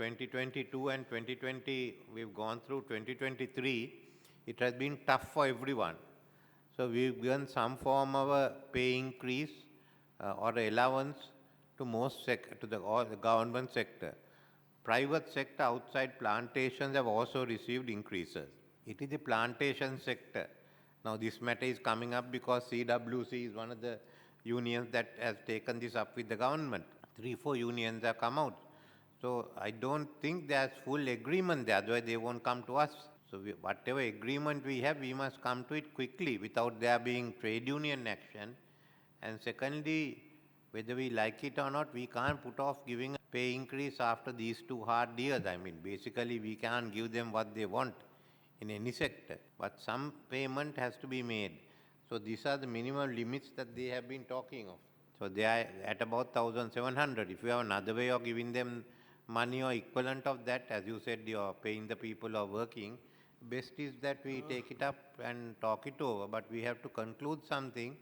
2022 and 2020, we've gone through 2023, it has been tough for everyone. So we've given some form of a pay increase or allowance to all the government sector. Private sector outside plantations have also received increases. It is the plantation sector. Now this matter is coming up because CWC is one of the unions that has taken this up with the government. 3-4 unions have come out. So I don't think there's full agreement there, otherwise they won't come to us. So whatever agreement we have, we must come to it quickly without there being trade union action. And secondly, whether we like it or not, we can't put off giving a pay increase after these 2 hard years. I mean, basically we can't give them what they want in any sector, but some payment has to be made. So these are the minimum limits that they have been talking of. So they are at about 1,700. If you have another way of giving them money or equivalent of that, as you said, you are paying the people who are working, best is that we take it up and talk it over. But we have to conclude something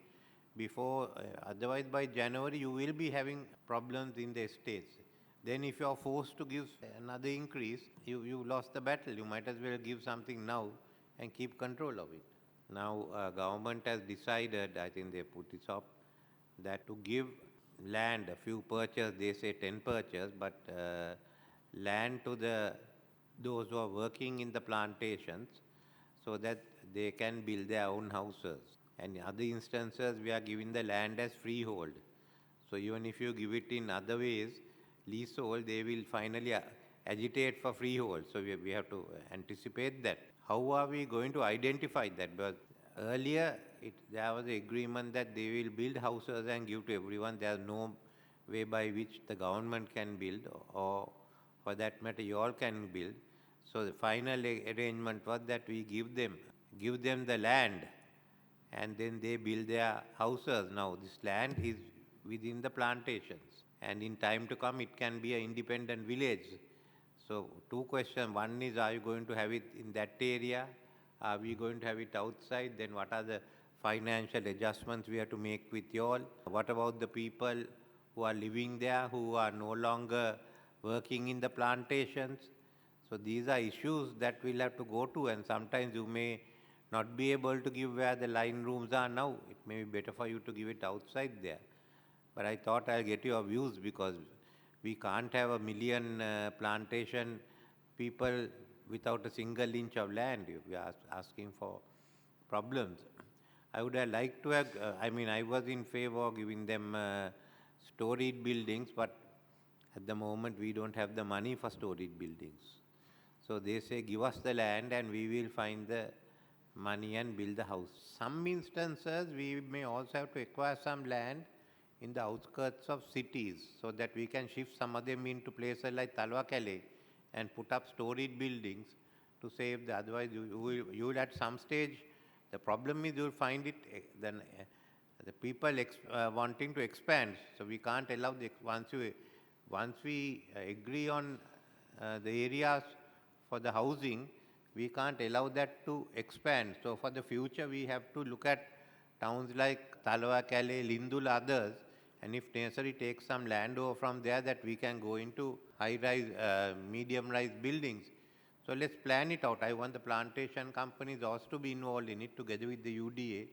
before, otherwise by January you will be having problems in the estates. Then if you are forced to give another increase, you lost the battle. You might as well give something now and keep control of it. Now government has decided, I think they put this up, that to give land, a few purchase, they say 10 purchase, but land to those who are working in the plantations so that they can build their own houses. And in other instances, we are giving the land as freehold. So even if you give it in other ways, leasehold, they will finally agitate for freehold. So we have to anticipate that. How are we going to identify that? Because earlier, there was an agreement that they will build houses and give to everyone. There is no way by which the government can build, or for that matter, you all can build. So the final arrangement was that we give them the land, and then they build their houses. Now this land is within the plantations, and in time to come it can be an independent village. So 2 questions. One is, are you going to have it in that area? Are we going to have it outside? Then what are the financial adjustments we have to make with you all? What about the people who are living there, who are no longer working in the plantations? So these are issues that we'll have to go to, and sometimes you may not be able to give where the line rooms are now. It may be better for you to give it outside there. But I thought I'll get your views, because we can't have 1 million plantation people without a single inch of land. We are asking for problems. I would have liked to have, I was in favor of giving them storied buildings, but at the moment we don't have the money for storied buildings. So they say, give us the land and we will find the money and build the house. Some instances we may also have to acquire some land in the outskirts of cities so that we can shift some of them into places like Talwakale and put up storied buildings to save the, otherwise you will at some stage, the problem is you will find it, then the people wanting to expand. So we can't allow, once we agree on the areas for the housing, we can't allow that to expand. So for the future, we have to look at towns like Talwakale, Lindul, others, and if necessary, take some land over from there that we can go into high-rise, medium-rise buildings. So let's plan it out. I want the plantation companies also to be involved in it together with the UDA.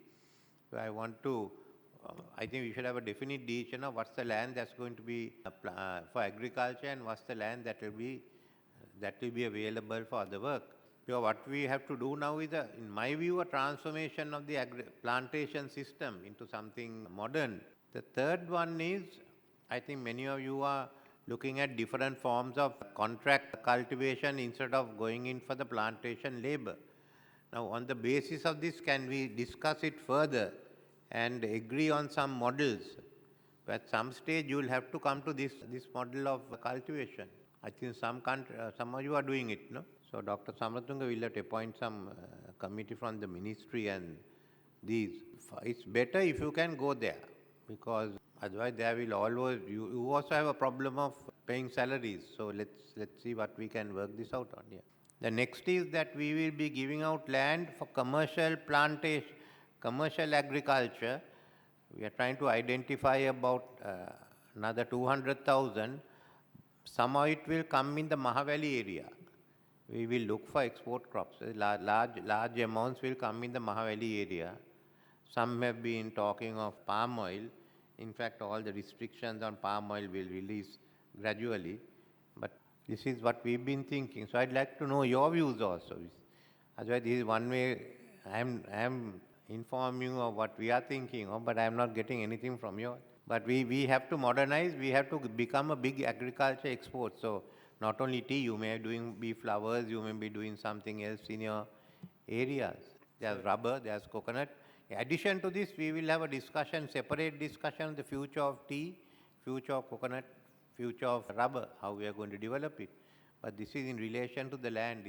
So I want to, I think we should have a definite decision of what's the land that's going to be for agriculture and what's the land that will be available for other work. Because what we have to do now is, in my view, a transformation of the plantation system into something modern. The third one is, I think many of you are looking at different forms of contract cultivation instead of going in for the plantation labor. Now, on the basis of this, can we discuss it further and agree on some models? But at some stage, you will have to come to this model of cultivation. I think some of you are doing it, no? So Dr. Samaratunga will have to appoint some committee from the ministry and these. It's better if you can go there, because otherwise there will always, you also have a problem of paying salaries. So let's see what we can work this out on here. The next is that we will be giving out land for commercial plantation, commercial agriculture. We are trying to identify about another 200,000. somehow it will come in the Mahavalley area. We will look for export crops. Large amounts will come in the Mahavalley area. Some have been talking of palm oil. In fact, all the restrictions on palm oil will release gradually. But this is what we've been thinking. So I'd like to know your views also. Otherwise, this is one way I am informing you of what we are thinking of, but I am not getting anything from you. But we have to modernize, we have to become a big agriculture export. So not only tea, you may be doing bee flowers, you may be doing something else in your areas. There's rubber, there's coconut. In addition to this, we will have a discussion, separate discussion, the future of tea, future of coconut, future of rubber, how we are going to develop it. But this is in relation to the land